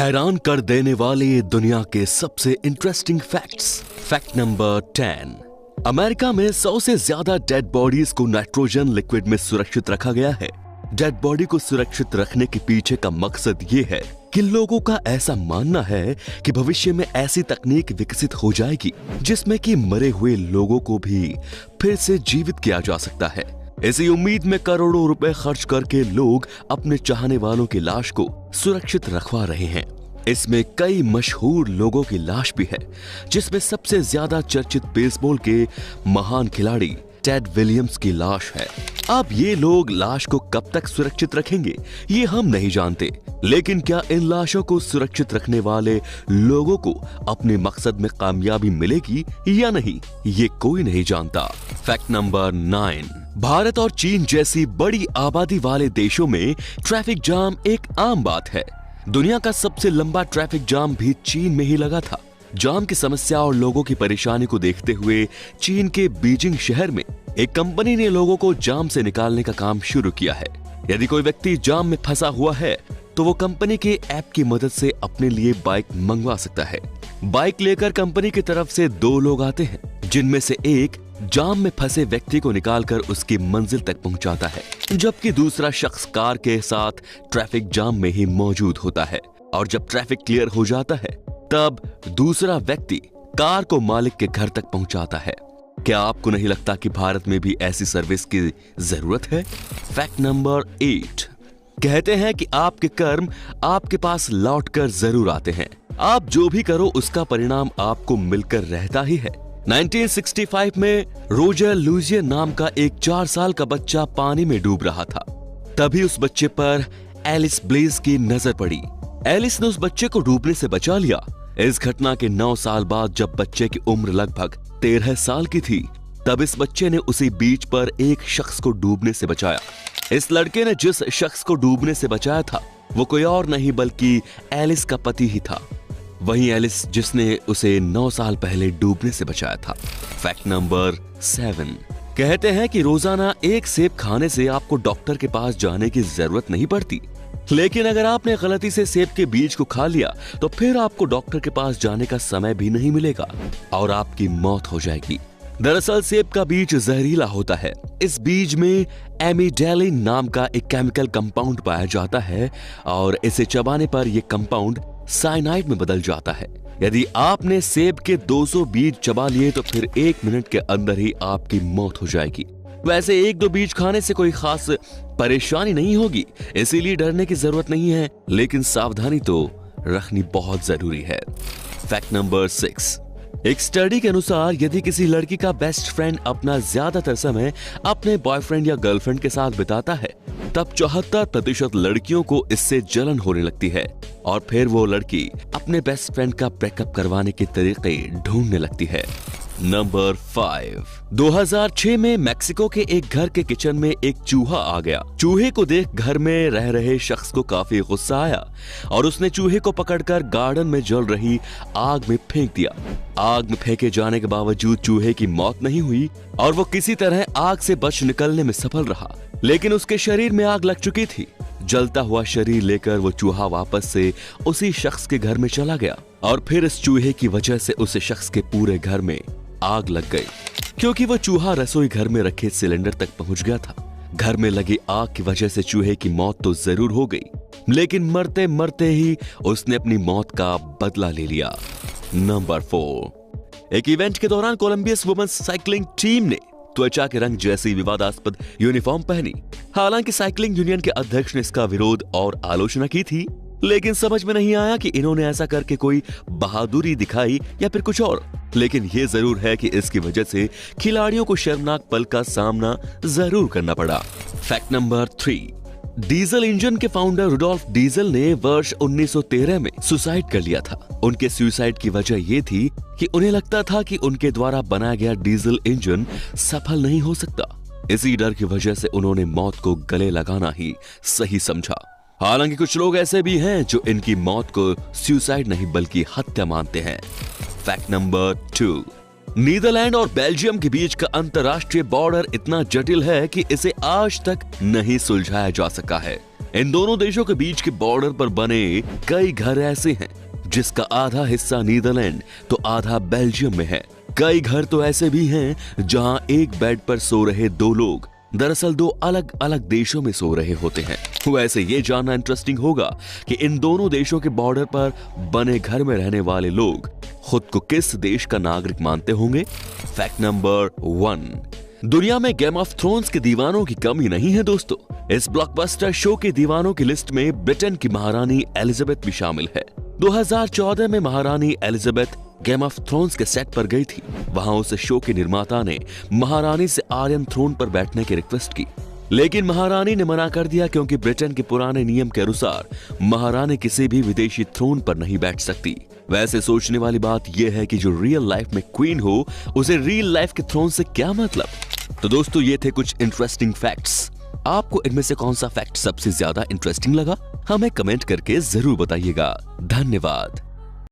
हैरान कर देने वाले दुनिया के सबसे interesting facts. Fact number 10। America में 100 से ज्यादा डेड बॉडीज को नाइट्रोजन लिक्विड में सुरक्षित रखा गया है। डेड बॉडी को सुरक्षित रखने के पीछे का मकसद ये है कि लोगों का ऐसा मानना है कि भविष्य में ऐसी तकनीक विकसित हो जाएगी जिसमें कि मरे हुए लोगों को भी फिर से जीवित किया जा सकता है। इसी उम्मीद में करोड़ों रुपए खर्च करके लोग अपने चाहने वालों की लाश को सुरक्षित रखवा रहे हैं। इसमें कई मशहूर लोगों की लाश भी है, जिसमें सबसे ज्यादा चर्चित बेसबॉल के महान खिलाड़ी टेड विलियम्स की लाश है। अब ये लोग लाश को कब तक सुरक्षित रखेंगे ये हम नहीं जानते, लेकिन क्या इन लाशों को सुरक्षित रखने वाले लोगों को अपने मकसद में कामयाबी मिलेगी या नहीं, ये कोई नहीं जानता। Fact number 9। भारत और चीन जैसी बड़ी आबादी वाले देशों में ट्रैफिक जाम एक आम बात है। दुनिया का सबसे लंबा ट्रैफिक जाम भी चीन में ही लगा था। जाम की समस्या और लोगों की परेशानी को देखते हुए चीन के बीजिंग शहर में एक कंपनी ने लोगों को जाम से निकालने का काम शुरू किया है। यदि कोई व्यक्ति जाम में फंसा हुआ है तो वो कंपनी के ऐप की मदद से अपने लिए बाइक मंगवा सकता है। बाइक लेकर कंपनी की तरफ से 2 लोग आते हैं, जिनमें से एक जाम में फंसे व्यक्ति को निकालकर उसकी मंजिल तक पहुंचाता है, जबकि दूसरा शख्स कार के साथ ट्रैफिक जाम में ही मौजूद होता है। और जब ट्रैफिक क्लियर हो जाता है तब दूसरा व्यक्ति कार को मालिक के घर तक पहुंचाता है। क्या आपको नहीं लगता कि भारत में भी ऐसी सर्विस की जरूरत है? Fact number 8। कहते हैं कि आपके कर्म आपके पास लौटकर जरूर आते हैं। आप जो भी करो उसका परिणाम आपको मिलकर रहता ही है। 1965 में रोजर लुजियर नाम का एक 4 साल का बच्चा पानी में डूब रहा था। तभी उस बच्चे पर एलिस ब्लेज की नजर पड़ी। एलिस ने उस बच्चे को डूबने से बचा लिया। इस घटना के 9 साल बाद जब बच्चे की उम्र लगभग 13 साल की थी, तब इस बच्चे ने उसी बीच पर एक शख्स को डूबने से बचाया। इस लड़के ने जिस शख्स को डूबने से बचाया था वो कोई और नहीं बल्कि एलिस का पति ही था। वही एलिस जिसने उसे 9 साल पहले डूबने से बचाया था। Fact number 7। कहते हैं कि रोजाना एक सेब खाने से आपको डॉक्टर के पास जाने की जरूरत नहीं पड़ती, लेकिन अगर आपने गलती से सेब के बीज को खा लिया तो फिर आपको डॉक्टर के पास जाने का समय भी नहीं मिलेगा और आपकी मौत हो जाएगी। दरअसल सेब का बीज जहरीला होता है। इस बीज में एमिडेलिन नाम का एक केमिकल कंपाउंड पाया जाता है और इसे चबाने पर यह कंपाउंड साइनाइड में बदल जाता है। यदि आपने सेब के 200 बीज चबा लिए तो फिर 1 मिनट के अंदर ही आपकी मौत हो जाएगी। वैसे 1-2 बीज खाने से कोई खास परेशानी नहीं होगी, इसीलिए डरने की जरूरत नहीं है, लेकिन सावधानी तो रखनी बहुत जरूरी है। Fact number 6। एक स्टडी के अनुसार यदि किसी लड़की का बेस्ट फ्रेंड अपना ज्यादातर समय अपने बॉयफ्रेंड या गर्लफ्रेंड के साथ बिताता है, तब 74% लड़कियों को इससे जलन होने लगती है और फिर वो लड़की अपने बेस्ट फ्रेंड का ब्रेकअप करवाने के तरीके ढूंढने लगती है। नंबर 5। 2006 में मेक्सिको के एक घर के किचन में एक चूहा आ गया। चूहे को देख घर में रह रहे शख्स को काफी गुस्सा आया और उसने चूहे को पकड़कर गार्डन में जल रही आग में फेंक दिया। आग में फेंके जाने के बावजूद चूहे की मौत नहीं हुई और वो किसी तरह आग से बच निकलने में सफल रहा, लेकिन उसके शरीर में आग लग चुकी थी। जलता हुआ शरीर लेकर वो चूहा वापस से उसी शख्स के घर में चला गया और फिर इस चूहे की वजह से उस शख्स के पूरे घर में आग लग गई, क्योंकि वो चूहा रसोई घर में रखे सिलेंडर तक पहुंच गया था। घर में लगी आग की वजह से चूहे की मौत तो जरूर हो गई, लेकिन मरते मरते ही उसने अपनी मौत का बदला ले लिया। नंबर 4। एक इवेंट के दौरान कोलंबियस वुमेन्स साइकिलिंग टीम ने त्वचा के रंग जैसी विवादास्पद यूनिफॉर्म पहनी। हालांकि साइकिलिंग यूनियन के अध्यक्ष ने इसका विरोध और आलोचना की थी, लेकिन समझ में नहीं आया कि इन्होंने ऐसा करके कोई बहादुरी दिखाई या फिर कुछ और। लेकिन ये जरूर है कि इसकी वजह से खिलाड़ियों को शर्मनाक पल का सामना जरूर करना पड़ा। Fact number 3। डीजल इंजन के फाउंडर रुडोल्फ डीजल ने वर्ष 1913 में सुसाइड कर लिया था। उनके सुसाइड की वजह यह थी कि उन्हें लगता था कि उनके द्वारा बनाया गया डीजल इंजन सफल नहीं हो सकता। इसी डर की वजह से उन्होंने मौत को गले लगाना ही सही समझा। हालांकि कुछ लोग ऐसे भी हैं जो इनकी मौत को सुसाइड नहीं बल्कि हत्या मानते हैं। Fact number 2। नीदरलैंड और बेल्जियम के बीच का अंतर्राष्ट्रीय बॉर्डर इतना जटिल है कि इसे आज तक नहीं सुलझाया जा सका है। इन दोनों देशों के बीच के बॉर्डर पर बने कई घर ऐसे हैं जिसका आधा हिस्सा नीदरलैंड तो आधा बेल्जियम में है। कई घर तो ऐसे भी हैं जहां एक बेड पर सो रहे दो लोग दरअसल दो अलग अलग देशों में सो रहे होते हैं। वैसे ये जानना इंटरेस्टिंग होगा कि इन दोनों देशों के बॉर्डर पर बने घर में रहने वाले लोग खुद को किस देश का नागरिक मानते होंगे। फैक्ट नंबर 1, दुनिया में गेम ऑफ थ्रोन्स के दीवानों की कमी नहीं है दोस्तों। इस ब्लॉकबस्टर शो के दीवानों की लिस्ट में ब्रिटेन की महारानी एलिजाबेथ भी शामिल है। 2014 में महारानी एलिजाबेथ गेम ऑफ थ्रोन्स के सेट पर गई थी। वहां उस शो के निर्माता ने महारानी से आयरन थ्रोन पर बैठने की रिक्वेस्ट की, लेकिन महारानी ने मना कर दिया क्योंकि ब्रिटेन के पुराने नियम के अनुसार महारानी किसी भी विदेशी थ्रोन पर नहीं बैठ सकती। वैसे सोचने वाली बात यह है कि जो रियल लाइफ में क्वीन हो उसे रियल लाइफ के थ्रोन से क्या मतलब। तो दोस्तों ये थे कुछ इंटरेस्टिंग फैक्ट्स। आपको इनमें से कौन सा फैक्ट सबसे ज्यादा इंटरेस्टिंग लगा हमें कमेंट करके जरूर बताइएगा। धन्यवाद।